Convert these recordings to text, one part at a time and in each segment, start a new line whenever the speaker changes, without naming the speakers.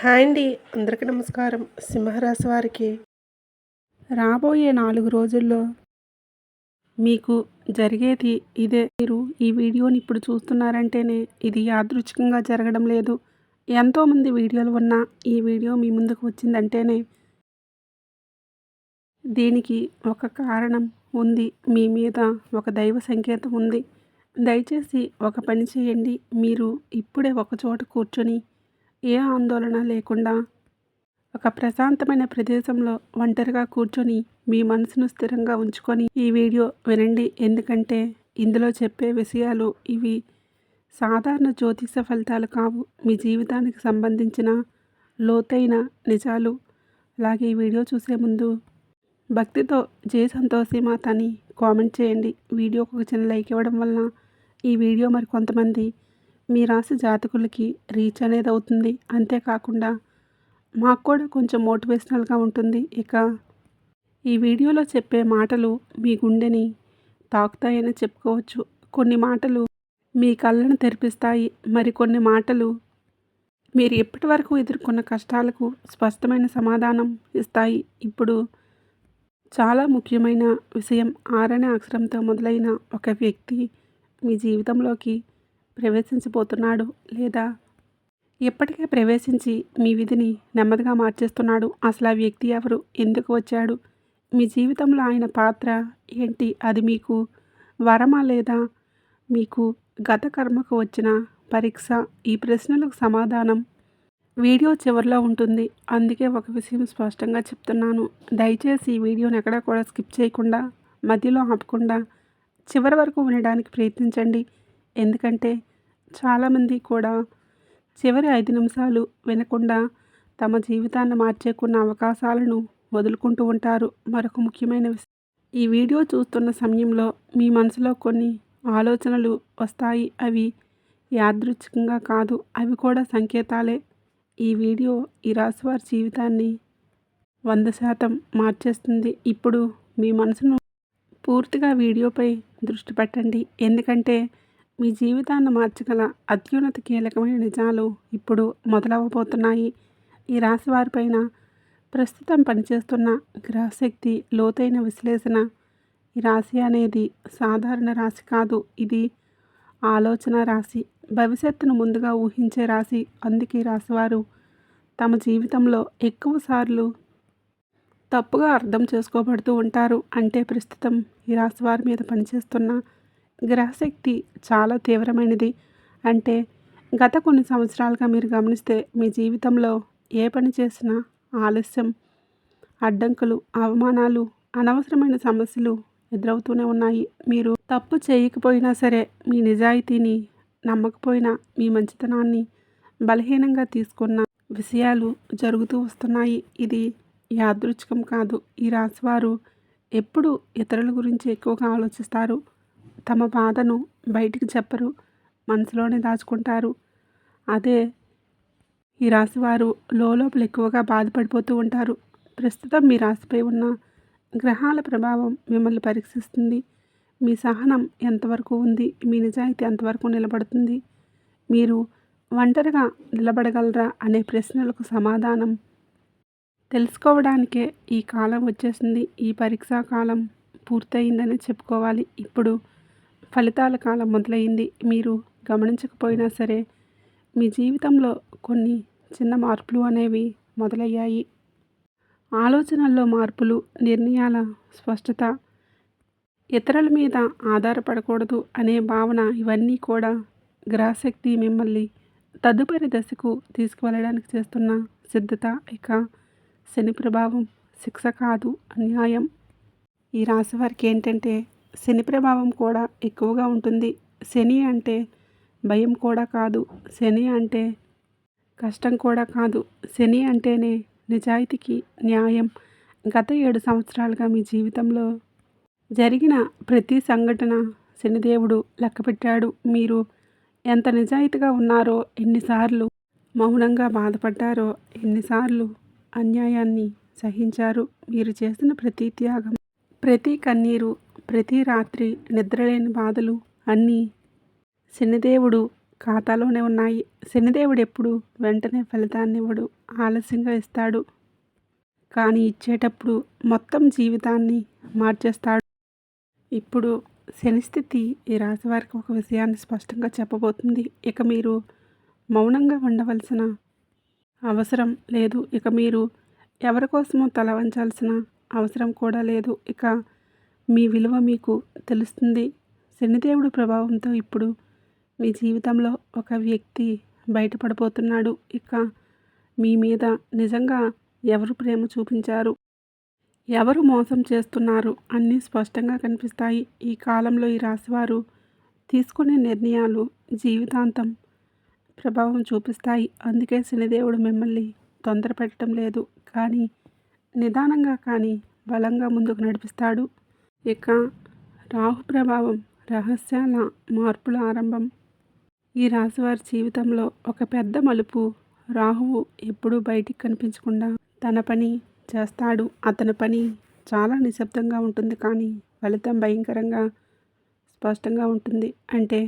Hi అండి. అందరికీ నమస్కారం. సింహరాశి వారికి రాబోయే 4 రోజుల్లో మీకు జరిగేది ఇదే. మీరు ఈ వీడియోని ఇప్పుడు చూస్తున్నారంటేనే ఇది యాదృచ్ఛికంగా జరగడం లేదు. ఎంతోమంది వీడియోలు ఉన్నా ఈ వీడియో మీ ముందుకు వచ్చిందంటేనే దీనికి ఒక కారణం ఉంది. మీ మీద ఒక దైవ సంకేతం ఉంది. దయచేసి ఒక పని చేయండి. మీరు ఇప్పుడే ఒక చోట కూర్చొని ఏ ఆందోళన లేకుండా ఒక ప్రశాంతమైన ప్రదేశంలో ఒంటరిగా కూర్చొని మీ మనసును స్థిరంగా ఉంచుకొని ఈ వీడియో వినండి. ఎందుకంటే ఇందులో చెప్పే విషయాలు ఇవి సాధారణ జ్యోతిష ఫలితాలు కావు. మీ జీవితానికి సంబంధించిన లోతైన నిజాలు. అలాగే ఈ వీడియో చూసే ముందు భక్తితో జై సంతోషి మాత అని కామెంట్ చేయండి. వీడియోకి ఒక చిన్న లైక్ ఇవ్వడం వలన ఈ వీడియో మరి కొంతమంది మీ రాశి జాతకులకి రీచ్ అనేది అవుతుంది. అంతేకాకుండా మాకు కూడా కొంచెం మోటివేషనల్గా ఉంటుంది. ఇక ఈ వీడియోలో చెప్పే మాటలు మీ గుండెని తాకుతాయని చెప్పుకోవచ్చు. కొన్ని మాటలు మీ కళ్ళను తెరిపిస్తాయి. మరికొన్ని మాటలు మీరు ఇప్పటి వరకు ఎదుర్కొన్న కష్టాలకు స్పష్టమైన సమాధానం ఇస్తాయి. ఇప్పుడు చాలా ముఖ్యమైన విషయం. ఆరనే అక్షరంతో మొదలైన ఒక వ్యక్తి మీ జీవితంలోకి ప్రవేశించబోతున్నాడు, లేదా ఇప్పటికే ప్రవేశించి మీ విధిని నెమ్మదిగా మార్చేస్తున్నాడు. అసలు ఆ వ్యక్తి ఎవరు? ఎందుకు వచ్చాడు? మీ జీవితంలో ఆయన పాత్ర ఏంటి? అది మీకు వరమా, లేదా మీకు గత కర్మకు వచ్చిన పరీక్ష? ఈ ప్రశ్నలకు సమాధానం వీడియో చివరిలో ఉంటుంది. అందుకే ఒక విషయం స్పష్టంగా చెప్తున్నాను. దయచేసి ఈ వీడియోని ఎక్కడా కూడా స్కిప్ చేయకుండా, మధ్యలో ఆపకుండా చివరి వరకు వినడానికి ప్రయత్నించండి. ఎందుకంటే చాలామంది కూడా చివరి 5 నిమిషాలు వినకుండా తమ జీవితాన్ని మార్చే కొన్ని అవకాశాలను వదులుకుంటూ ఉంటారు. మరొక ముఖ్యమైన విషయం, ఈ వీడియో చూస్తున్న సమయంలో మీ మనసులో కొన్ని ఆలోచనలు వస్తాయి. అవి యాదృచ్ఛికంగా కాదు, అవి కూడా సంకేతాలే. ఈ వీడియో ఈ రాశివారి జీవితాన్ని 100% మార్చేస్తుంది. ఇప్పుడు మీ మనసును పూర్తిగా వీడియోపై దృష్టి పెట్టండి. ఎందుకంటే మీ జీవితాన్ని మార్చగల అత్యున్నత కీలకమైన నిజాలు ఇప్పుడు మొదలవబోతున్నాయి. ఈ రాశి వారిపైన ప్రస్తుతం పనిచేస్తున్న గ్రహశక్తి లోతైన విశ్లేషణ. ఈ రాశి అనేది సాధారణ రాశి కాదు. ఇది ఆలోచన రాశి, భవిష్యత్తును ముందుగా ఊహించే రాశి. అందుకే ఈ రాశివారు తమ జీవితంలో ఎక్కువసార్లు తప్పుగా అర్థం చేసుకోబడుతూ ఉంటారు. అంటే ప్రస్తుతం ఈ రాశివారి మీద పనిచేస్తున్న గ్రహశక్తి చాలా తీవ్రమైనది. అంటే గత కొన్ని సంవత్సరాలుగా మీరు గమనిస్తే మీ జీవితంలో ఏ పని చేసినా ఆలస్యం, అడ్డంకులు, అవమానాలు, అనవసరమైన సమస్యలు ఎదురవుతూనే ఉన్నాయి. మీరు తప్పు చేయకపోయినా సరే, మీ నిజాయితీని నమ్మకపోయినా, మీ మంచితనాన్ని బలహీనంగా తీసుకున్న విషయాలు జరుగుతూ వస్తున్నాయి. ఇది యాదృచ్ఛికం కాదు. ఈ రాశివారు ఎప్పుడు ఇతరుల గురించి ఎక్కువగా ఆలోచిస్తారు. తమ బాధను బయటికి చెప్పరు, మనసులోనే దాచుకుంటారు. అదే ఈ రాశివారు లోపల ఎక్కువగా బాధపడిపోతూ ఉంటారు. ప్రస్తుతం మీ రాశిపై ఉన్న గ్రహాల ప్రభావం మిమ్మల్ని పరీక్షిస్తుంది. మీ సహనం ఎంతవరకు ఉంది? మీ నిజాయితీ ఎంతవరకు నిలబడుతుంది? మీరు ఒంటరిగా నిలబడగలరా అనే ప్రశ్నలకు సమాధానం తెలుసుకోవడానికే ఈ కాలం వచ్చేసింది. ఈ పరీక్షా కాలం పూర్తయిందని చెప్పుకోవాలి. ఇప్పుడు ఫలితాల కాలం మొదలైంది. మీరు గమనించకపోయినా సరే మీ జీవితంలో కొన్ని చిన్న మార్పులు అనేవి మొదలయ్యాయి. ఆలోచనల్లో మార్పులు, నిర్ణయాల స్పష్టత, ఇతరుల మీద ఆధారపడకూడదు అనే భావన, ఇవన్నీ కూడా గ్రహశక్తి మిమ్మల్ని తదుపరి దశకు తీసుకువెళ్ళడానికి చేస్తున్న సిద్ధత. ఇక శని ప్రభావం శిక్ష కాదు, అన్యాయం. ఈ రాశి వారికి ఏంటంటే శని ప్రభావం కూడా ఎక్కువగా ఉంటుంది. శని అంటే భయం కూడా కాదు, శని అంటే కష్టం కూడా కాదు. శని అంటేనే నిజాయితీకి న్యాయం. గత 7 సంవత్సరాలుగా మీ జీవితంలో జరిగిన ప్రతి సంఘటన శనిదేవుడు లెక్కపెట్టాడు. మీరు ఎంత నిజాయితీగా ఉన్నారో, ఎన్నిసార్లు మౌనంగా బాధపడ్డారో, ఎన్నిసార్లు అన్యాయాన్ని సహించారు. మీరు చేసిన ప్రతి త్యాగం, ప్రతి కన్నీరు, ప్రతి రాత్రి నిద్రలేని బాధలు అన్నీ శనిదేవుడు ఖాతాలోనే ఉన్నాయి. శనిదేవుడు ఎప్పుడు వెంటనే ఫలితాన్నివ్వడు, ఆలస్యంగా ఇస్తాడు. కానీ ఇచ్చేటప్పుడు మొత్తం జీవితాన్ని మార్చేస్తాడు. ఇప్పుడు శని స్థితి ఈ రాశి వారికి ఒక విషయాన్ని స్పష్టంగా చెప్పబోతుంది. ఇక మీరు మౌనంగా ఉండవలసిన అవసరం లేదు. ఇక మీరు ఎవరి కోసమో తల వంచాల్సిన అవసరం కూడా లేదు. ఇక మీ విలువ మీకు తెలుస్తుంది. శనిదేవుడు ప్రభావంతో ఇప్పుడు మీ జీవితంలో ఒక వ్యక్తి బయటపడబోతున్నాడు. ఇక మీ మీద నిజంగా ఎవరు ప్రేమ చూపించారు, ఎవరు మోసం చేస్తున్నారు అన్నీ స్పష్టంగా కనిపిస్తాయి. ఈ కాలంలో ఈ రాశివారు తీసుకునే నిర్ణయాలు జీవితాంతం ప్రభావం చూపిస్తాయి. అందుకే శనిదేవుడు మిమ్మల్ని తొందర పెట్టడం లేదు, కానీ నిదానంగా కానీ బలంగా ముందుకు నడిపిస్తాడు. ఇక రాహు ప్రభావం రహస్యాల మార్పుల ఆరంభం. ఈ రాశివారి జీవితంలో ఒక పెద్ద మలుపు. రాహువు ఎప్పుడూ బయటికి కనిపించకుండా తన పని చేస్తాడు. అతని పని చాలా నిశ్శబ్దంగా ఉంటుంది, కానీ ఫలితం భయంకరంగా స్పష్టంగా ఉంటుంది. అంటే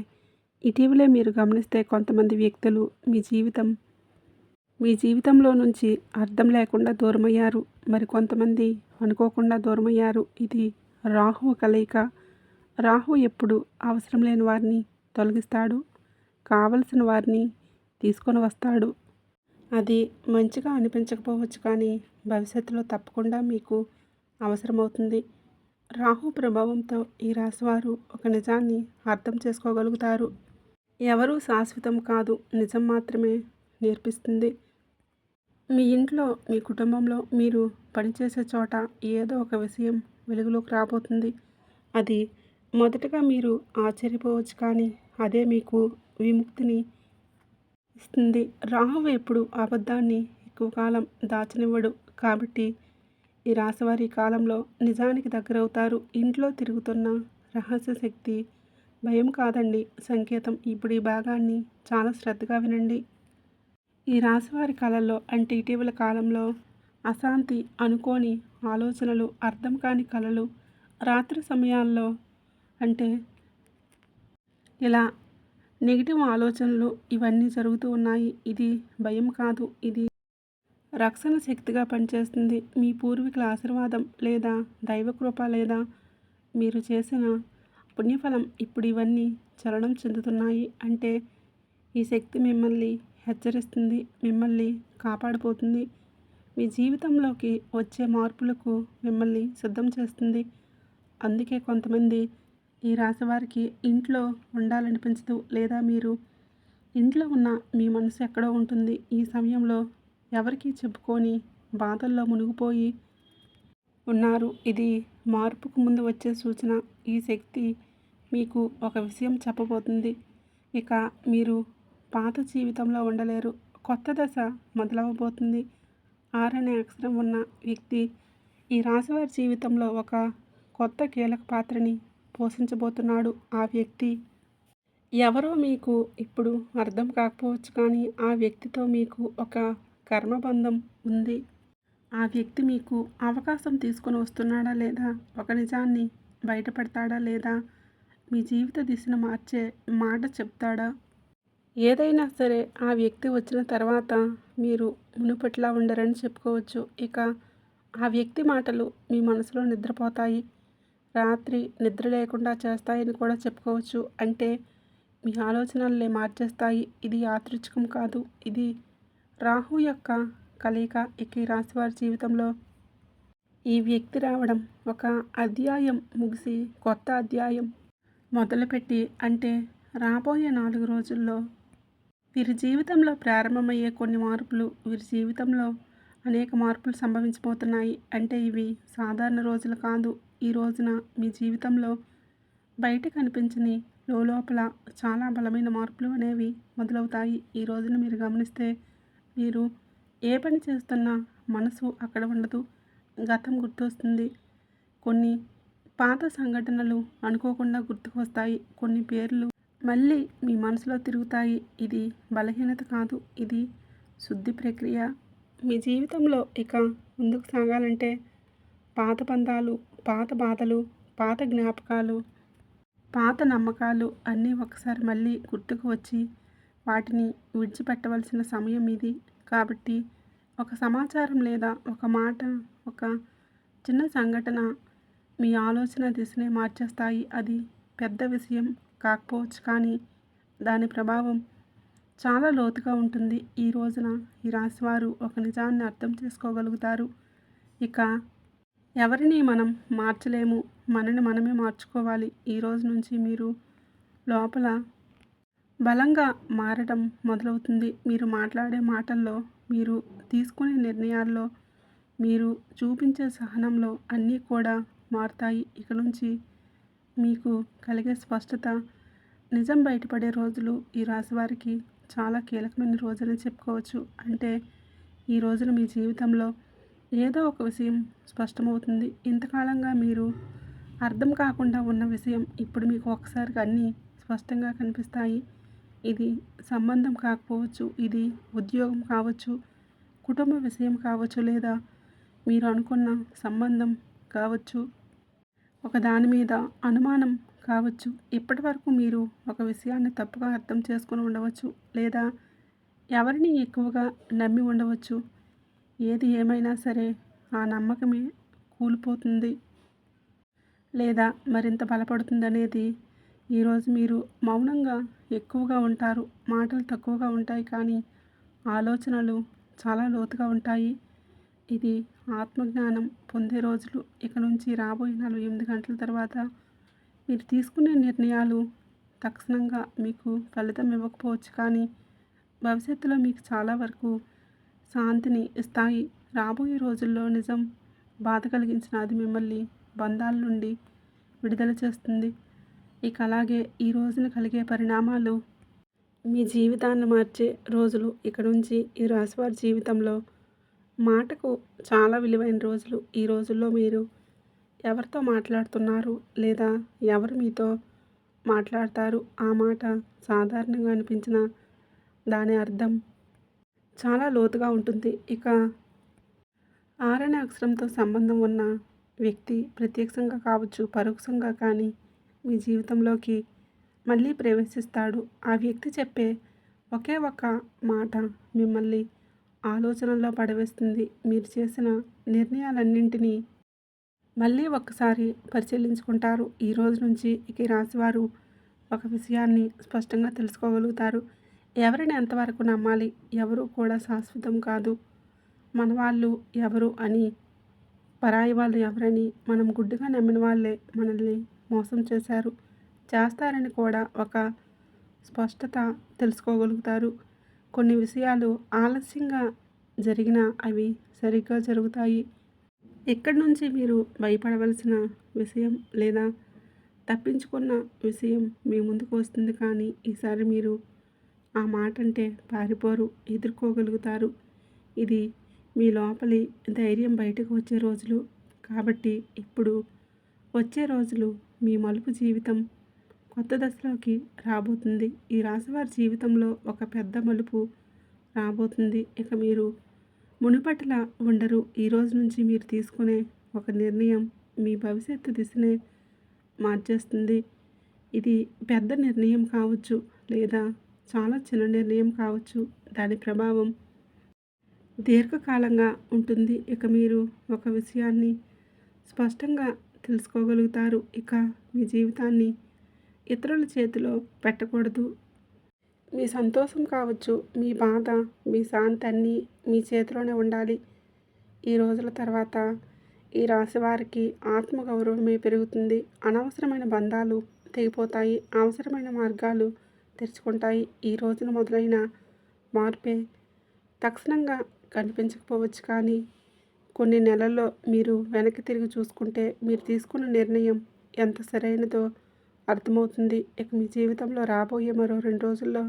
ఇటీవలే మీరు గమనిస్తే కొంతమంది వ్యక్తులు మీ జీవితంలో నుంచి అర్థం లేకుండా దూరమయ్యారు. మరి కొంతమంది అనుకోకుండా దూరమయ్యారు. ఇది రాహువు కలయిక. రాహువు ఎప్పుడు అవసరం లేని వారిని తొలగిస్తాడు, కావలసిన వారిని తీసుకొని వస్తాడు. అది మంచిగా అనిపించకపోవచ్చు, కానీ భవిష్యత్తులో తప్పకుండా మీకు అవసరమవుతుంది. రాహు ప్రభావంతో ఈ రాశివారు ఒక నిజాన్ని అర్థం చేసుకోగలుగుతారు. ఎవరూ శాశ్వతం కాదు, నిజం మాత్రమే నేర్పిస్తుంది. మీ ఇంట్లో, మీ కుటుంబంలో, మీరు పనిచేసే చోట ఏదో ఒక విషయం వెలుగులోకి రాబోతుంది. అది మొదటగా మీరు ఆశ్చర్యపోవచ్చు, కానీ అదే మీకు విముక్తిని ఇస్తుంది. రాహువు ఎప్పుడు అబద్ధాన్ని ఎక్కువ కాలం దాచనివ్వడు. కాబట్టి ఈ రాశివారి కాలంలో నిజానికి దగ్గరవుతారు. ఇంట్లో తిరుగుతున్న రహస్య శక్తి భయం కాదండి, సంకేతం. ఇప్పుడు ఈ భాగాన్ని చాలా శ్రద్ధగా వినండి. ఈ రాశివారి కళల్లో అంటే ఇటీవల కాలంలో అశాంతి, అనుకోని ఆలోచనలు, అర్థం కాని కళలు, రాత్రి సమయాల్లో అంటే ఇలా నెగిటివ్ ఆలోచనలు ఇవన్నీ జరుగుతూ ఉన్నాయి. ఇది భయం కాదు, ఇది రక్షణ శక్తిగా పనిచేస్తుంది. మీ పూర్వీకుల ఆశీర్వాదం లేదా దైవకృప లేదా మీరు చేసిన పుణ్యఫలం ఇప్పుడు ఇవన్నీ చలనం చెందుతున్నాయి. అంటే ఈ శక్తి మిమ్మల్ని హెచ్చరిస్తుంది, మిమ్మల్ని కాపాడిపోతుంది, మీ జీవితంలోకి వచ్చే మార్పులకు మిమ్మల్ని సిద్ధం చేస్తుంది. అందుకే కొంతమంది ఈ రాశివారికి ఇంట్లో ఉండాలనిపించదు, లేదా మీరు ఇంట్లో ఉన్న మీ మనసు ఎక్కడో ఉంటుంది. ఈ సమయంలో ఎవరికీ చెప్పుకొని బాధల్లో మునిగిపోయి ఉన్నారు. ఇది మార్పుకు ముందు వచ్చే సూచన. ఈ శక్తి మీకు ఒక విషయం చెప్పబోతుంది. ఇక మీరు పాత జీవితంలో ఉండలేరు, కొత్త దశ మొదలవబోతుంది. 6 అనే అక్షరం ఉన్న వ్యక్తి ఈ రాశివారి జీవితంలో ఒక కొత్త కీలక పాత్రని పోషించబోతున్నాడు. ఆ వ్యక్తి ఎవరో మీకు ఇప్పుడు అర్థం కాకపోవచ్చు, కానీ ఆ వ్యక్తితో మీకు ఒక కర్మబంధం ఉంది. ఆ వ్యక్తి మీకు అవకాశం తీసుకొని వస్తున్నాడా, లేదా ఒక నిజాన్ని బయటపెడతాడా, లేదా మీ జీవిత దిశను మార్చే మాట చెప్తాడా? ఏదైనా సరే ఆ వ్యక్తి వచ్చిన తర్వాత మీరు మునుపట్లా ఉండరని చెప్పుకోవచ్చు. ఇక ఆ వ్యక్తి మాటలు మీ మనసులో నిద్రపోతాయి, రాత్రి నిద్ర లేకుండా చేస్తాయని కూడా చెప్పుకోవచ్చు. అంటే మీ ఆలోచనల్ని మార్చేస్తాయి. ఇది యాదృచ్ఛికం కాదు, ఇది రాహు యొక్క కలయిక. ఇక ఈ రాశివారి జీవితంలో ఈ వ్యక్తి రావడం ఒక అధ్యాయం ముగిసి కొత్త అధ్యాయం మొదలుపెట్టి, అంటే రాబోయే 4 రోజుల్లో వీరి జీవితంలో ప్రారంభమయ్యే కొన్ని మార్పులు, వీరి జీవితంలో అనేక మార్పులు సంభవించబోతున్నాయి. అంటే ఇవి సాధారణ రోజులు కాదు. ఈ రోజున మీ జీవితంలో బయట కనిపించని లోపల చాలా బలమైన మార్పులు అనేవి మొదలవుతాయి. ఈ రోజున మీరు గమనిస్తే మీరు ఏ పని చేస్తున్నా మనసు అక్కడ ఉండదు, గతం గుర్తొస్తుంది. కొన్ని పాత సంఘటనలు అనుకోకుండా గుర్తుకు వస్తాయి. కొన్ని పేర్లు మళ్ళీ మీ మనసులో తిరుగుతాయి. ఇది బలహీనత కాదు, ఇది శుద్ధి ప్రక్రియ. మీ జీవితంలో ఇక ముందుకు సాగాలంటే పాత బంధాలు, పాత బాధలు, పాత జ్ఞాపకాలు, పాత నమ్మకాలు అన్నీ ఒకసారి మళ్ళీ గుర్తుకు వచ్చి వాటిని విడిచిపెట్టవలసిన సమయం ఇది. కాబట్టి ఒక సమాచారం లేదా ఒక మాట, ఒక చిన్న సంఘటన మీ ఆలోచన దిశనే మార్చేస్తాయి. అది పెద్ద విషయం కాకపోవచ్చు, కానీ దాని ప్రభావం చాలా లోతుగా ఉంటుంది. ఈ రోజున ఈ రాశివారు ఒక నిజాన్ని అర్థం చేసుకోగలుగుతారు. ఇక ఎవరిని మనం మార్చలేము. మనని మనమే మార్చుకోవాలి. ఈ రోజు నుంచి మీరు లోపల బలంగా మారడం మొదలవుతుంది. మీరు మాట్లాడే మాటల్లో, మీరు తీసుకునే నిర్ణయాల్లో, మీరు చూపించే సహనంలో అన్నీ కూడా మారుతాయి. ఇక నుంచి మీకు కలిగే స్పష్టత, నిజం బయటపడే రోజులు ఈ రాశివారికి చాలా కీలకమైన రోజని చెప్పుకోవచ్చు. అంటే ఈ రోజున మీ జీవితంలో ఏదో ఒక విషయం స్పష్టమవుతుంది. ఇంతకాలంగా మీరు అర్థం కాకుండా ఉన్న విషయం ఇప్పుడు మీకు ఒకసారిగా అన్నీ స్పష్టంగా కనిపిస్తాయి. ఇది సంబంధం కాకపోవచ్చు, ఇది ఉద్యోగం కావచ్చు, కుటుంబ విషయం కావచ్చు, లేదా మీరు అనుకున్న సంబంధం కావచ్చు, ఒక దాని మీద అనుమానం కావచ్చు. ఇప్పటివరకు మీరు ఒక విషయాన్ని తప్పుగా అర్థం చేసుకుని ఉండవచ్చు, లేదా ఎవరిని ఎక్కువగా నమ్మి ఉండవచ్చు. ఏది ఏమైనా సరే ఆ నమ్మకమే కూలిపోతుంది లేదా మరింత బలపడుతుందనేది. ఈరోజు మీరు మౌనంగా ఎక్కువగా ఉంటారు. మాటలు తక్కువగా ఉంటాయి, కానీ ఆలోచనలు చాలా లోతుగా ఉంటాయి. ఇది ఆత్మజ్ఞానం పొందే రోజులు. ఇక నుంచి రాబోయే 48 గంటల తర్వాత మీరు తీసుకునే నిర్ణయాలు తక్షణంగా మీకు ఫలితం ఇవ్వకపోవచ్చు, కానీ భవిష్యత్తులో మీకు చాలా వరకు శాంతిని ఇస్తాయి. రాబోయే రోజుల్లో నిజం బాధ కలిగించిన అది మిమ్మల్ని బంధాల నుండి విడుదల చేస్తుంది. ఇక అలాగే ఈ రోజున కలిగే పరిణామాలు మీ జీవితాన్ని మార్చే రోజులు. ఇక నుంచి ఈ రాశివారి జీవితంలో మాటకు చాలా విలువైన రోజులు. ఈ రోజుల్లో మీరు ఎవరితో మాట్లాడుతున్నారు, లేదా ఎవరు మీతో మాట్లాడతారు, ఆ మాట సాధారణంగా అనిపించిన దాని అర్థం చాలా లోతుగా ఉంటుంది. ఇక ఆరనే అక్షరంతో సంబంధం ఉన్న వ్యక్తి ప్రత్యక్షంగా కావచ్చు, పరోక్షంగా కానీ మీ జీవితంలోకి మళ్ళీ ప్రవేశిస్తాడు. ఆ వ్యక్తి చెప్పే ఒకే ఒక మాట మిమ్మల్ని ఆలోచనల్లో పడవేస్తుంది. మీరు చేసిన నిర్ణయాలన్నింటినీ మళ్ళీ ఒక్కసారి పరిశీలించుకుంటారు. ఈ రోజు నుంచి ఇక ఈ రాశివారు ఒక విషయాన్ని స్పష్టంగా తెలుసుకోగలుగుతారు. ఎవరిని ఎంతవరకు నమ్మాలి, ఎవరు కూడా శాశ్వతం కాదు. మన వాళ్ళు ఎవరు అని, పరాయి వాళ్ళు ఎవరని, మనం గుడ్డిగా నమ్మిన వాళ్ళే మనల్ని మోసం చేస్తారని కూడా ఒక స్పష్టత తెలుసుకోగలుగుతారు. కొన్ని విషయాలు ఆలస్యంగా జరిగినా అవి సరిగ్గా జరుగుతాయి. ఇక్కడి నుంచి మీరు భయపడవలసిన విషయం లేదా తప్పించుకున్న విషయం మీ ముందుకు వస్తుంది, కానీ ఈసారి మీరు ఆ మాట అంటే పారిపోరు, ఎదుర్కోగలుగుతారు. ఇది మీ లోపలి ధైర్యం బయటకు వచ్చే రోజులు. కాబట్టి ఇప్పుడు వచ్చే రోజులు మీ మలుపు జీవితం కొత్త దశలోకి రాబోతుంది. ఈ రాశివారి జీవితంలో ఒక పెద్ద మలుపు రాబోతుంది. ఇక మీరు మునుపటిలా ఉండరు. ఈ రోజు నుంచి మీరు తీసుకునే ఒక నిర్ణయం మీ భవిష్యత్తు దిశనే మార్చేస్తుంది. ఇది పెద్ద నిర్ణయం కావచ్చు, లేదా చాలా చిన్న నిర్ణయం కావచ్చు. దాని ప్రభావం దీర్ఘకాలంగా ఉంటుంది. ఇక మీరు ఒక విషయాన్ని స్పష్టంగా తెలుసుకోగలుగుతారు. ఇక మీ జీవితాన్ని ఇతరుల చేతిలో పెట్టకూడదు. మీ సంతోషం కావచ్చు, మీ బాధ, మీ శాంతి అన్నీ మీ చేతిలోనే ఉండాలి. ఈ రోజుల తర్వాత ఈ రాశి వారికి ఆత్మగౌరవమే పెరుగుతుంది. అనవసరమైన బంధాలు తెగిపోతాయి. అవసరమైన మార్గాలు తెరుచుకుంటాయి. ఈ రోజున మొదలైన మార్పే తక్షణంగా కనిపించకపోవచ్చు, కానీ కొన్ని నెలల్లో మీరు వెనక్కి తిరిగి చూసుకుంటే మీరు తీసుకున్న నిర్ణయం ఎంత సరైనదో అర్థమవుతుంది. ఇక మీ జీవితంలో రాబోయే మరో 2 రోజుల్లో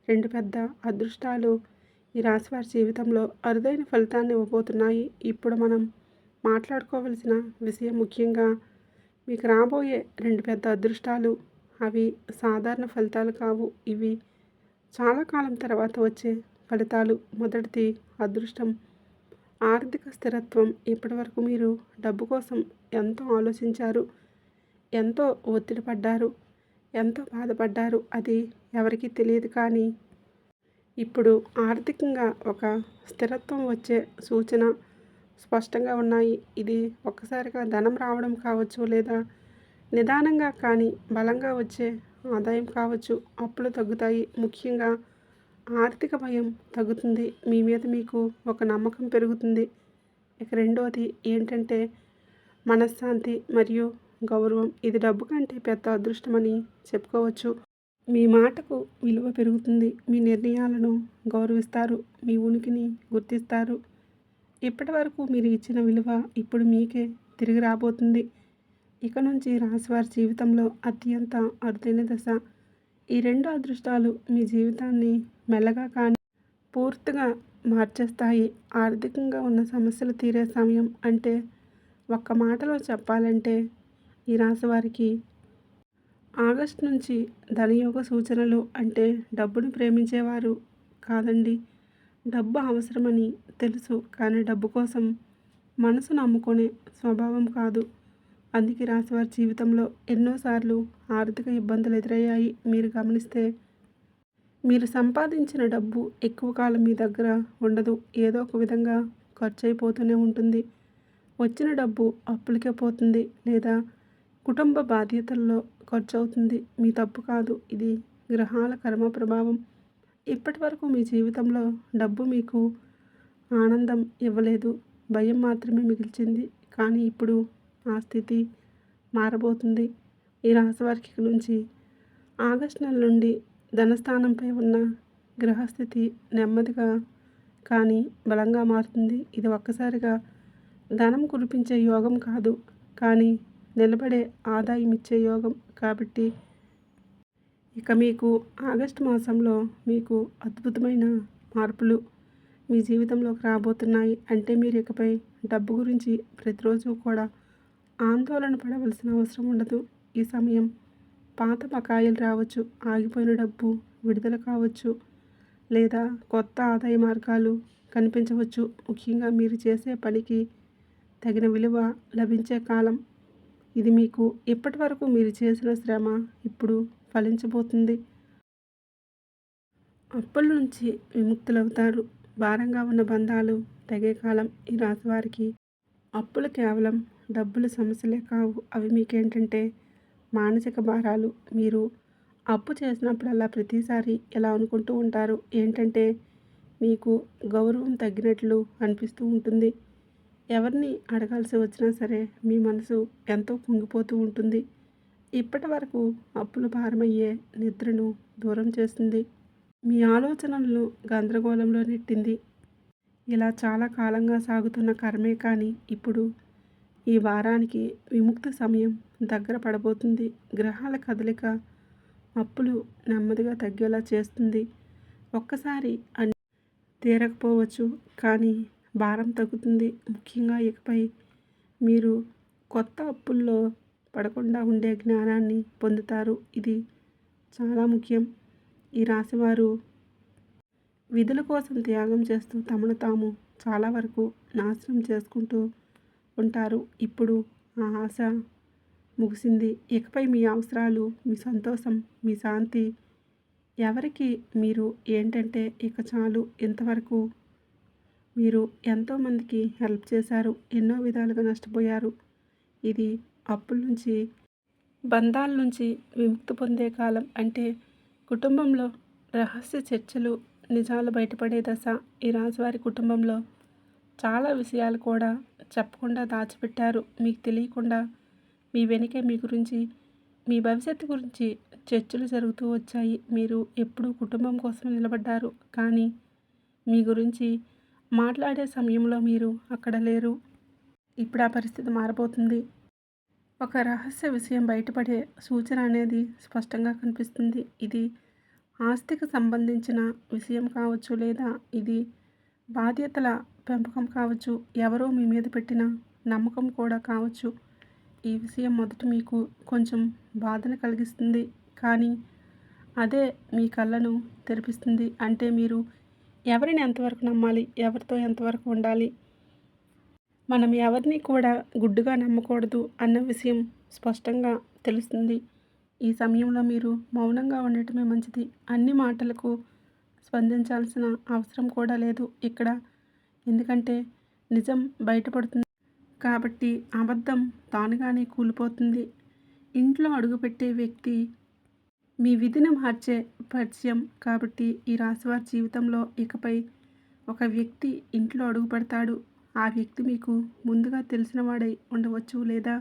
2 పెద్ద అదృష్టాలు ఈ రాశివారి జీవితంలో అరుదైన ఫలితాన్ని ఇవ్వబోతున్నాయి. ఇప్పుడు మనం మాట్లాడుకోవలసిన విషయం ముఖ్యంగా మీకు రాబోయే 2 పెద్ద అదృష్టాలు. అవి సాధారణ ఫలితాలు కావు. ఇవి చాలా కాలం తర్వాత వచ్చే ఫలితాలు. మొదటిది అదృష్టం, ఆర్థిక స్థిరత్వం. ఇప్పటివరకు మీరు డబ్బు కోసం ఎంతో ఆలోచించారు, ఎంతో ఒత్తిడి పడ్డారు, ఎంతో బాధపడ్డారు. అది ఎవరికీ తెలియదు, కానీ ఇప్పుడు ఆర్థికంగా ఒక స్థిరత్వం వచ్చే సూచన స్పష్టంగా ఉన్నాయి. ఇది ఒక్కసారిగా ధనం రావడం కావచ్చు, లేదా నిదానంగా కానీ బలంగా వచ్చే ఆదాయం కావచ్చు. అప్పులు తగ్గుతాయి. ముఖ్యంగా ఆర్థిక భయం తగ్గుతుంది. మీ మీద మీకు ఒక నమ్మకం పెరుగుతుంది. ఇక రెండోది ఏంటంటే మనశ్శాంతి మరియు గౌరవం. ఇది డబ్బు కంటే పెద్ద అదృష్టమని చెప్పుకోవచ్చు. మీ మాటకు విలువ పెరుగుతుంది. మీ నిర్ణయాలను గౌరవిస్తారు. మీ ఉనికిని గుర్తిస్తారు. ఇప్పటివరకు మీరు ఇచ్చిన విలువ ఇప్పుడు మీకే తిరిగి రాబోతుంది. ఇక నుంచి రాశివారి జీవితంలో అత్యంత అరుదైన దశ. ఈ రెండు అదృష్టాలు మీ జీవితాన్ని మెల్లగా కానీ పూర్తిగా మార్చేస్తాయి. ఆర్థికంగా ఉన్న సమస్యలు తీరే సమయం. అంటే ఒక్క మాటలో చెప్పాలంటే ఈ రాశి వారికి ఆగస్టు నుంచి ధనయోగ సూచనలు. అంటే డబ్బును ప్రేమించేవారు కాదండి, డబ్బు అవసరమని తెలుసు కానీ డబ్బు కోసం మనసును అమ్ముకునే స్వభావం కాదు. అందుకే రాశివారి జీవితంలో ఎన్నోసార్లు ఆర్థిక ఇబ్బందులు ఎదురయ్యాయి. మీరు గమనిస్తే మీరు సంపాదించిన డబ్బు ఎక్కువ కాలం మీ దగ్గర ఉండదు. ఏదో ఒక విధంగా ఖర్చు అయిపోతూనే ఉంటుంది. వచ్చిన డబ్బు అప్పులకే పోతుంది, లేదా కుటుంబ బాధ్యతల్లో ఖర్చు అవుతుంది. మీ తప్పు కాదు, ఇది గ్రహాల కర్మ ప్రభావం. ఇప్పటి వరకు మీ జీవితంలో డబ్బు మీకు ఆనందం ఇవ్వలేదు, భయం మాత్రమే మిగిల్చింది. కానీ ఇప్పుడు ఆ స్థితి మారబోతుంది. ఈ రాశి వారికి నుంచి ఆగస్టు నెల నుండి ధనస్థానంపై ఉన్న గ్రహస్థితి నెమ్మదిగా కానీ బలంగా మారుతుంది. ఇది ఒక్కసారిగా ధనం కురిపించే యోగం కాదు, కానీ నిలబడే ఆదాయం ఇచ్చే యోగం. కాబట్టి ఇక మీకు ఆగస్టు మాసంలో మీకు అద్భుతమైన మార్పులు మీ జీవితంలోకి రాబోతున్నాయి. అంటే మీరు ఇకపై డబ్బు గురించి ప్రతిరోజు కూడా ఆందోళన పడవలసిన అవసరం ఉండదు. ఈ సమయం పాత బకాయిలు రావచ్చు, ఆగిపోయిన డబ్బు విడుదల కావచ్చు, లేదా కొత్త ఆదాయ మార్గాలు కనిపించవచ్చు. ముఖ్యంగా మీరు చేసే పనికి తగిన విలువ లభించే కాలం ఇది. మీకు ఇప్పటి వరకు మీరు చేసిన శ్రమ ఇప్పుడు ఫలించబోతుంది. అప్పుల నుంచి విముక్తులవుతారు. భారంగా ఉన్న బంధాలు తెగే కాలం ఈ రాశి వారికి. అప్పులు కేవలం డబ్బుల సమస్యలే కావు, అవి మీకేంటంటే మానసిక భారాలు. మీరు అప్పు చేసినప్పుడల్లా ప్రతిసారి ఎలా అనుకుంటూ ఉంటారు ఏంటంటే మీకు గౌరవం తగ్గినట్లు అనిపిస్తూ ఉంటుంది. ఎవరిని అడగాల్సి వచ్చినా సరే మీ మనసు ఎంతో కుంగిపోతూ ఉంటుంది. ఇప్పటి వరకు అప్పులు భారమయ్యే నిద్రను దూరం చేస్తుంది. మీ ఆలోచనలను గందరగోళంలో నెట్టింది. ఇలా చాలా కాలంగా సాగుతున్న కర్మే. కానీ ఇప్పుడు ఈ వారానికి విముక్తి సమయం దగ్గర పడబోతుంది. గ్రహాల కదలిక అప్పులు నెమ్మదిగా తగ్గేలా చేస్తుంది. ఒక్కసారి అన్ని తీరకపోవచ్చు, కానీ భారం తగ్గుతుంది. ముఖ్యంగా ఇకపై మీరు కొత్త అప్పుల్లో పడకుండా ఉండే జ్ఞానాన్ని పొందుతారు. ఇది చాలా ముఖ్యం. ఈ రాశివారు విధుల కోసం త్యాగం చేస్తూ తమను తాము చాలా వరకు నాశనం చేసుకుంటూ ఉంటారు. ఇప్పుడు ఆ ఆశ ముగిసింది. ఇకపై మీ అవసరాలు, మీ సంతోషం, మీ శాంతి ఎవరికి మీరు ఏంటంటే ఇక చాలు. ఇంతవరకు మీరు ఎంతోమందికి హెల్ప్ చేశారు, ఎన్నో విధాలుగా నష్టపోయారు. ఇది అప్పుల నుంచి, బంధాల నుంచి విముక్తి పొందే కాలం. అంటే కుటుంబంలో రహస్య చర్చలు, నిజాలు బయటపడే దశ. ఈ రాశివారి కుటుంబంలో చాలా విషయాలు కూడా చెప్పకుండా దాచిపెట్టారు. మీకు తెలియకుండా మీ వెనుకే మీ గురించి, మీ భవిష్యత్తు గురించి చర్చలు జరుగుతూ వచ్చాయి. మీరు ఎప్పుడూ కుటుంబం కోసం నిలబడ్డారు, కానీ మీ గురించి మాట్లాడే సమయంలో మీరు అక్కడ లేరు. ఇప్పుడు ఆ పరిస్థితి మారబోతుంది. ఒక రహస్య విషయం బయటపడే సూచన అనేది స్పష్టంగా కనిపిస్తుంది. ఇది ఆస్తికి సంబంధించిన విషయం కావచ్చు, లేదా ఇది బాధ్యతల పెంపకం కావచ్చు, ఎవరో మీ మీద పెట్టిన నమ్మకం కూడా కావచ్చు. ఈ విషయం మొదట మీకు కొంచెం బాధను కలిగిస్తుంది, కానీ అదే మీ కళ్ళను తెరిపిస్తుంది. అంటే మీరు ఎవరిని ఎంతవరకు నమ్మాలి, ఎవరితో ఎంతవరకు ఉండాలి, మనం ఎవరిని కూడా గుడ్డుగా నమ్మకూడదు అన్న విషయం స్పష్టంగా తెలుస్తుంది. ఈ సమయంలో మీరు మౌనంగా ఉండటమే మంచిది. అన్ని మాటలకు స్పందించాల్సిన అవసరం కూడా లేదు ఇక్కడ. ఎందుకంటే నిజం బయటపడుతుంది కాబట్టి అబద్ధం తానుగానే కూలిపోతుంది. ఇంట్లో అడుగుపెట్టే వ్యక్తి మీ విధిని మార్చే పరిచయం కాబట్టి ఈ రాశివారి జీవితంలో ఇకపై ఒక వ్యక్తి ఇంట్లో అడుగుపెడతాడు. ఆ వ్యక్తి మీకు ముందుగా తెలిసిన వాడై ఉండవచ్చు లేదా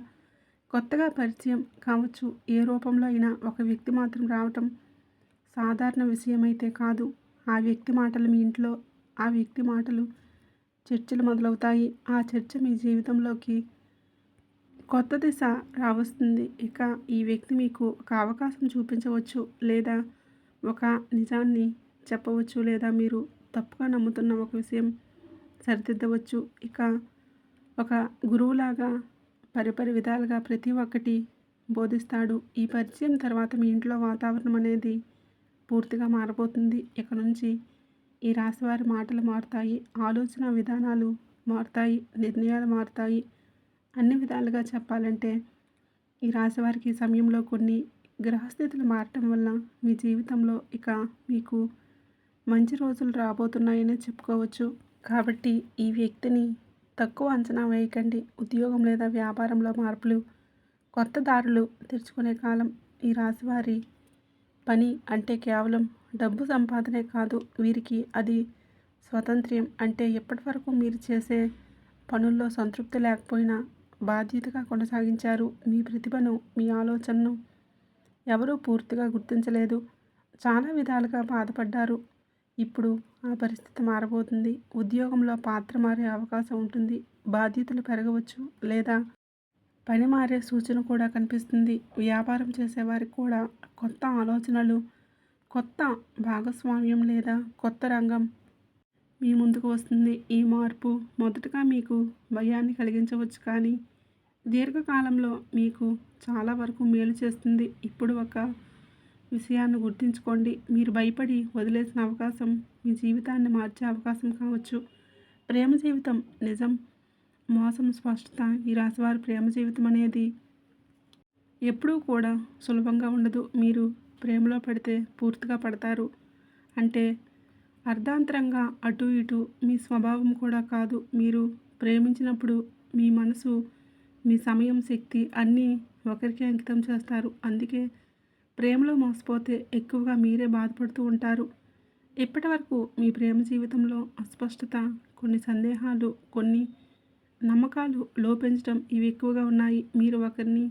కొత్తగా పరిచయం కావచ్చు. ఏ రూపంలో అయినా ఒక వ్యక్తి మాత్రం రావటం సాధారణ విషయమైతే కాదు. ఆ వ్యక్తి మాటలు మీ ఇంట్లో ఆ వ్యక్తి మాటలు చర్చలు మొదలవుతాయి. ఆ చర్చ మీ జీవితంలోకి కొత్త దిశ రావస్తుంది. ఇక ఈ వ్యక్తి మీకు ఒక అవకాశం చూపించవచ్చు లేదా ఒక నిజాన్ని చెప్పవచ్చు లేదా మీరు తప్పుగా నమ్ముతున్న ఒక విషయం సరిదిద్దవచ్చు. ఇక ఒక గురువులాగా పరిపరి విధాలుగా ప్రతి ఒక్కటి బోధిస్తాడు. ఈ పరిచయం తర్వాత మీ ఇంట్లో వాతావరణం అనేది పూర్తిగా మారబోతుంది. ఇక నుంచి ఈ రాశివారి మాటలు మారుతాయి, ఆలోచన విధానాలు మారుతాయి, నిర్ణయాలు మారుతాయి. అన్ని విధాలుగా చెప్పాలంటే ఈ రాశివారికి ఈ సమయంలో కొన్ని గ్రహస్థితులు మారటం వల్ల మీ జీవితంలో ఇక మీకు మంచి రోజులు రాబోతున్నాయనే చెప్పుకోవచ్చు. కాబట్టి ఈ వ్యక్తిని తక్కువ అంచనా వేయకండి. ఉద్యోగం లేదా వ్యాపారంలో మార్పులు, కొత్త దారులు తెరుచుకునే కాలం. ఈ రాశివారి పని అంటే కేవలం డబ్బు సంపాదనే కాదు, వీరికి అది స్వాతంత్ర్యం. అంటే ఇప్పటి వరకు మీరు చేసే పనుల్లో సంతృప్తి లేకపోయినా బాధ్యతగా కొనసాగించారు. మీ ప్రతిభను, మీ ఆలోచనను ఎవరూ పూర్తిగా గుర్తించలేదు. చాలా విధాలుగా బాధపడ్డారు. ఇప్పుడు ఆ పరిస్థితి మారబోతుంది. ఉద్యోగంలో పాత్ర మారే అవకాశం ఉంటుంది. బాధ్యతలు పెరగవచ్చు లేదా పని మారే సూచన కూడా కనిపిస్తుంది. వ్యాపారం చేసేవారికి కూడా కొత్త ఆలోచనలు, కొత్త భాగస్వామ్యం లేదా కొత్త రంగం మీ ముందుకు వస్తుంది. ఈ మార్పు మొదటగా మీకు భయాన్ని కలిగించవచ్చు, కానీ దీర్ఘకాలంలో మీకు చాలా వరకు మేలు చేస్తుంది. ఇప్పుడు ఒక విషయాన్ని గుర్తుంచుకోండి. మీరు భయపడి వదిలేసిన అవకాశం మీ జీవితాన్ని మార్చే అవకాశం కావచ్చు. ప్రేమ జీవితం నిజం, మోసం, స్పష్టత. ఈ రాశివారి ప్రేమ జీవితం అనేది ఎప్పుడూ కూడా సులభంగా ఉండదు. మీరు ప్రేమలో పడితే పూర్తిగా పడతారు. అంటే అర్ధాంతరంగా అటు ఇటు మీ స్వభావం కూడా కాదు. మీరు ప్రేమించినప్పుడు మీ మనసు, మీ సమయం, శక్తి అన్నీ ఒకరికి అంకితం చేస్తారు. అందుకే ప్రేమలో మోసపోతే ఎక్కువగా మీరే బాధపడుతూ ఉంటారు. ఇప్పటి వరకు మీ ప్రేమ జీవితంలో అస్పష్టత, కొన్ని సందేహాలు, కొన్ని నమ్మకాలు లోపించడం ఇవి ఎక్కువగా ఉన్నాయి. మీరు ఒకరిని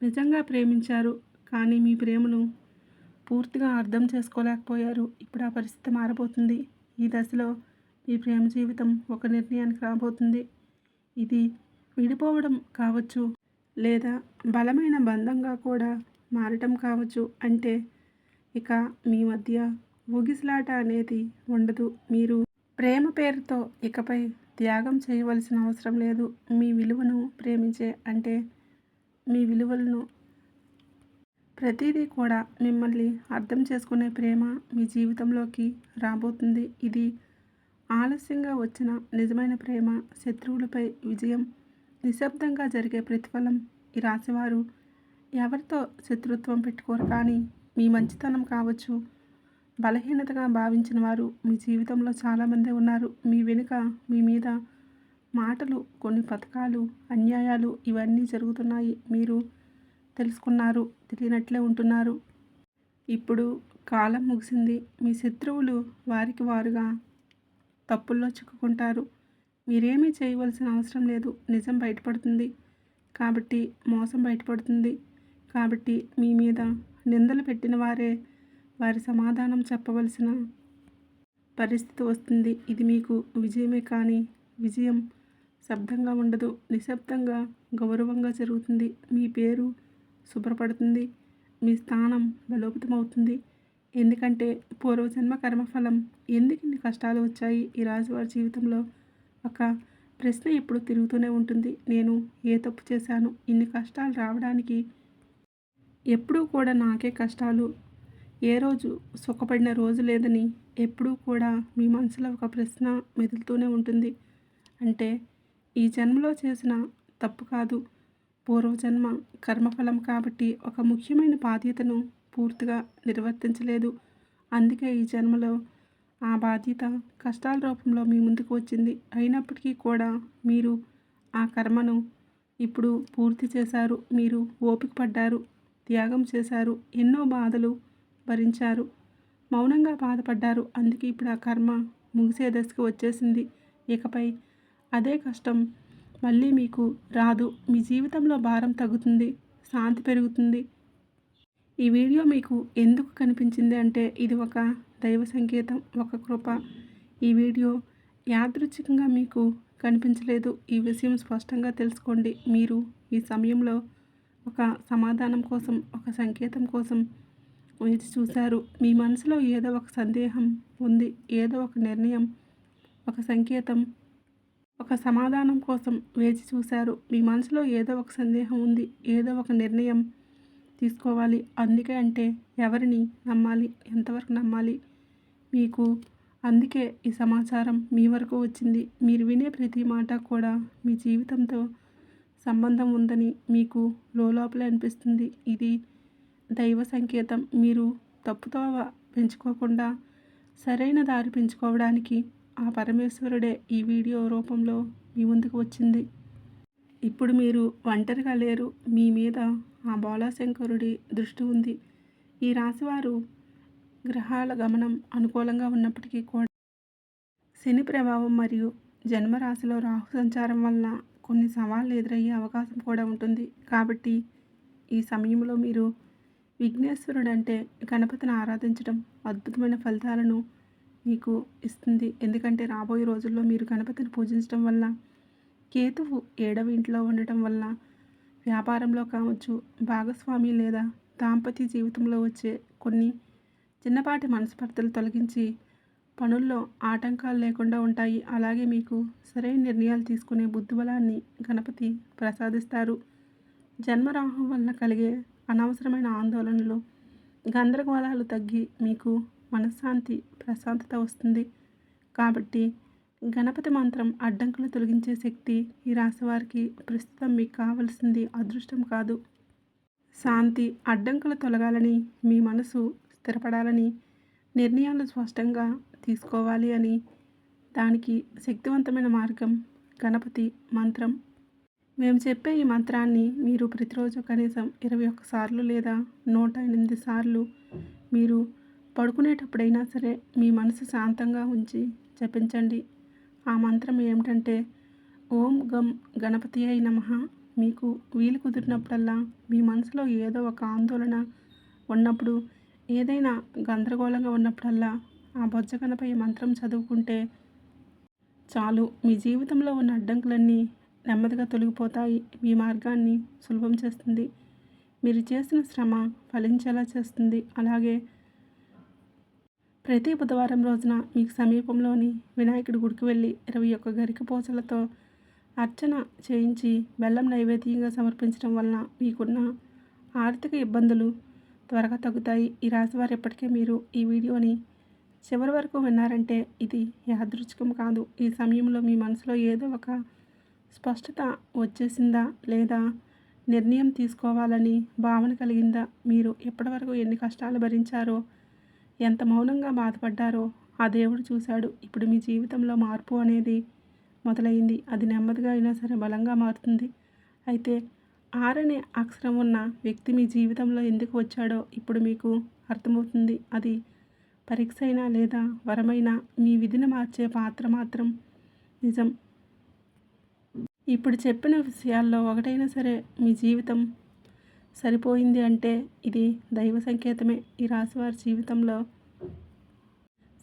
నిజంగా ప్రేమించారు, కానీ మీ ప్రేమను పూర్తిగా అర్థం చేసుకోలేకపోయారు. ఇప్పుడు ఆ పరిస్థితి మారబోతుంది. ఈ దశలో మీ ప్రేమ జీవితం ఒక నిర్ణయానికి రాబోతుంది. ఇది విడిపోవడం కావచ్చు లేదా బలమైన బంధంగా కూడా మారటం కావచ్చు. అంటే ఇక మీ మధ్య ఊగిసలాట అనేది ఉండదు. మీరు ప్రేమ పేరుతో ఇకపై త్యాగం చేయవలసిన అవసరం లేదు. మీ విలువను ప్రేమించే అంటే మీ విలువలను ప్రతిదీ కూడా మిమ్మల్ని అర్థం చేసుకునే ప్రేమ మీ జీవితంలోకి రాబోతుంది. ఇది ఆలస్యంగా వచ్చిన నిజమైన ప్రేమ, శత్రువులపై విజయం, నిశ్శబ్దంగా జరిగే ప్రతిఫలం. ఈ రాశివారు ఎవరితో శత్రుత్వం పెట్టుకోరు, కానీ మీ మంచితనం కావచ్చు, బలహీనతగా భావించిన వారు మీ జీవితంలో చాలామంది ఉన్నారు. మీ వెనుక మీ మీద మాటలు, కొన్ని పథకాలు, అన్యాయాలు ఇవన్నీ జరుగుతున్నాయి. మీరు తెలుసుకున్నారు, తెలియనట్లే ఉంటున్నారు. ఇప్పుడు కాలం ముగిసింది. మీ శత్రువులు వారికి వారుగా తప్పుల్లో చిక్కుకుంటారు. మీరేమీ చేయవలసిన అవసరం లేదు. నిజం బయటపడుతుంది కాబట్టి మోసం బయటపడుతుంది. కాబట్టి మీ మీద నిందలు పెట్టిన వారే వారి సమాధానం చెప్పవలసిన పరిస్థితి వస్తుంది. ఇది మీకు విజయమే, కానీ విజయం శబ్దంగా ఉండదు, నిశ్శబ్దంగా గౌరవంగా జరుగుతుంది. మీ పేరు శుభ్రపడుతుంది, మీ స్థానం బలోపేతమవుతుంది. ఎందుకంటే పూర్వజన్మ కర్మఫలం. ఎందుకు ఇన్ని కష్టాలు వచ్చాయి? ఈ రాశివారి జీవితంలో ఒక ప్రశ్న ఎప్పుడు తిరుగుతూనే ఉంటుంది. నేను ఏ తప్పు చేశాను? ఇన్ని కష్టాలు రావడానికి ఎప్పుడూ కూడా నాకే కష్టాలు, ఏ రోజు సుఖపడిన రోజు లేదని ఎప్పుడూ కూడా మీ మనసులో ఒక ప్రశ్న మెదులుతూనే ఉంటుంది. అంటే ఈ జన్మలో చేసిన తప్పు కాదు, పూర్వజన్మ కర్మఫలం. కాబట్టి ఒక ముఖ్యమైన బాధ్యతను పూర్తిగా నిర్వర్తించలేదు. అందుకే ఈ జన్మలో ఆ బాధ్యత కష్టాల రూపంలో మీ ముందుకు వచ్చింది. అయినప్పటికీ కూడా మీరు ఆ కర్మను ఇప్పుడు పూర్తి చేశారు. మీరు ఓపిక పడ్డారు, త్యాగం చేశారు, ఎన్నో బాధలు భరించారు, మౌనంగా బాధపడ్డారు. అందుకే ఇప్పుడు ఆ కర్మ ముగిసే దశకు వచ్చేసింది. ఇకపై అదే కష్టం మళ్ళీ మీకు రాదు. మీ జీవితంలో భారం తగ్గుతుంది, శాంతి పెరుగుతుంది. ఈ వీడియో మీకు ఎందుకు కనిపించింది అంటే ఇది ఒక దైవ సంకేతం, ఒక కృప. ఈ వీడియో యాదృచ్ఛికంగా మీకు కనిపించలేదు. ఈ విషయం స్పష్టంగా తెలుసుకోండి. మీరు ఈ సమయంలో ఒక సమాధానం కోసం, ఒక సంకేతం కోసం వేచి చూశారు. మీ మనసులో ఏదో ఒక సందేహం ఉంది, ఏదో ఒక నిర్ణయం, ఒక సంకేతం, ఒక సమాధానం కోసం వేచి చూశారు. మీ మనసులో ఏదో ఒక సందేహం ఉంది, ఏదో ఒక నిర్ణయం తీసుకోవాలి. అందుకే అంటే ఎవరిని నమ్మాలి, ఎంతవరకు నమ్మాలి మీకు. అందుకే ఈ సమాచారం మీ వరకు వచ్చింది. మీరు వినే ప్రతి మాట కూడా మీ జీవితంతో సంబంధం ఉందని మీకు లోపలే అనిపిస్తుంది. ఇది దైవ సంకేతం. మీరు తప్పుతోవ పెంచుకోకుండా సరైన దారి పెంచుకోవడానికి ఆ పరమేశ్వరుడే ఈ వీడియో రూపంలో మీ ముందుకు వచ్చింది. ఇప్పుడు మీరు ఒంటరిగా లేరు. మీ మీద ఆ బోళాశంకరుడి దృష్టి ఉంది. ఈ రాశివారు గ్రహాల గమనం అనుకూలంగా ఉన్నప్పటికీ కూడా శని ప్రభావం మరియు జన్మరాశిలో రాహు సంచారం వలన కొన్ని సవాళ్ళు ఎదురయ్యే అవకాశం కూడా ఉంటుంది. కాబట్టి ఈ సమయంలో మీరు విఘ్నేశ్వరుడు అంటే గణపతిని ఆరాధించడం అద్భుతమైన ఫలితాలను మీకు ఇస్తుంది. ఎందుకంటే రాబోయే రోజుల్లో మీరు గణపతిని పూజించడం వల్ల, కేతువు 7వ ఇంట్లో ఉండటం వల్ల వ్యాపారంలో కావచ్చు, భాగస్వామి లేదా దాంపత్య జీవితంలో వచ్చే కొన్ని చిన్నపాటి మనస్పర్ధలు తొలగించి పనుల్లో ఆటంకాలు లేకుండా ఉంటాయి. అలాగే మీకు సరైన నిర్ణయాలు తీసుకునే బుద్ధిబలాన్ని గణపతి ప్రసాదిస్తారు. జన్మరాహు వల్ల కలిగే అనవసరమైన ఆందోళనలు, గందరగోళాలు తగ్గి మీకు మనశ్శాంతి, ప్రశాంతత వస్తుంది. కాబట్టి గణపతి మంత్రం అడ్డంకులు తొలగించే శక్తి. ఈ రాశి వారికి ప్రస్తుతం మీకు కావలసింది అదృష్టం కాదు, శాంతి. అడ్డంకులు తొలగాలని, మీ మనసు స్థిరపడాలని, నిర్ణయాలు స్పష్టంగా తీసుకోవాలి అని, దానికి శక్తివంతమైన మార్గం గణపతి మంత్రం. మేము చెప్పే ఈ మంత్రాన్ని మీరు ప్రతిరోజు కనీసం 21 సార్లు లేదా 108 సార్లు మీరు పడుకునేటప్పుడైనా సరే మీ మనసు శాంతంగా ఉంచి జపించండి. ఆ మంత్రం ఏమిటంటే ఓం గం గణపతియై నమః. మీకు వీలు కుదిరినప్పుడల్లా, మీ మనసులో ఏదో ఒక ఆందోళన ఉన్నప్పుడు, ఏదైనా గందరగోళంగా ఉన్నప్పుడల్లా ఆ బొజ్జ గణపయ్య మంత్రం చదువుకుంటే చాలు. మీ జీవితంలో ఉన్న అడ్డంకులన్నీ నెమ్మదిగా తొలగిపోతాయి. మీ మార్గాన్ని సులభం చేస్తుంది. మీరు చేసిన శ్రమ ఫలించేలా చేస్తుంది. అలాగే ప్రతి బుధవారం రోజున మీకు సమీపంలోని వినాయకుడి గుడికి వెళ్ళి 21 గరిక పూసలతో అర్చన చేయించి బెల్లం నైవేద్యంగా సమర్పించడం వలన మీకున్న ఆర్థిక ఇబ్బందులు త్వరగా తగ్గుతాయి. ఈ రాశివారు ఎప్పటికే మీరు ఈ వీడియోని చివరి వరకు విన్నారంటే ఇది యాదృచ్ఛికం కాదు. ఈ సమయంలో మీ మనసులో ఏదో ఒక స్పష్టత వచ్చేసిందా, లేదా నిర్ణయం తీసుకోవాలని భావన కలిగిందా? మీరు ఎప్పటివరకు ఎన్ని కష్టాలు భరించారో, ఎంత మౌనంగా బాధపడ్డారో ఆ దేవుడు చూశాడు. ఇప్పుడు మీ జీవితంలో మార్పు అనేది మొదలైంది. అది నెమ్మదిగా అయినా సరే బలంగా మారుతుంది. అయితే ఆరనే అక్షరం ఉన్న వ్యక్తి మీ జీవితంలో ఎందుకు వచ్చాడో ఇప్పుడు మీకు అర్థమవుతుంది. అది పరీక్ష అయినా లేదా వరమైనా మీ విధిని మార్చే పాత్ర మాత్రం నిజం. ఇప్పుడు చెప్పిన విషయాల్లో ఒకటైనా సరే మీ జీవితం సరిపోయింది అంటే ఇది దైవ సంకేతమే. ఈ రాశివారి జీవితంలో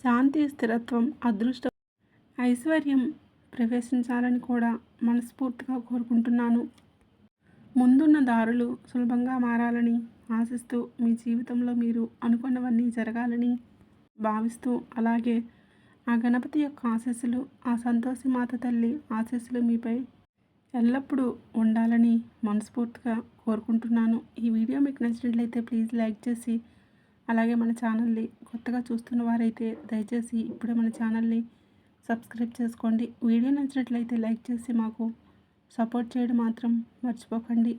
శాంతి, స్థిరత్వం, అదృష్టం, ఐశ్వర్యం ప్రవేశించాలని కూడా మనస్ఫూర్తిగా కోరుకుంటున్నాను. ముందున్న దారులు సులభంగా మారాలని ఆశిస్తూ, మీ జీవితంలో మీరు అనుకున్నవన్నీ జరగాలని భావిస్తూ, అలాగే ఆ గణపతి యొక్క ఆశీస్సులు, ఆ సంతోషి మాత తల్లి ఆశీస్సులు మీపై ఎల్లప్పుడూ ఉండాలని మనస్ఫూర్తిగా కోరుకుంటున్నాను. ఈ వీడియో మీకు నచ్చినట్లయితే ప్లీజ్ లైక్ చేసి, అలాగే మన ఛానల్ని కొత్తగా చూస్తున్న వారైతే దయచేసి ఇప్పుడే మన ఛానల్ని సబ్స్క్రైబ్ చేసుకోండి. వీడియో నచ్చినట్లయితే లైక్ చేసి మాకు సపోర్ట్ చేయడం మాత్రం మర్చిపోకండి.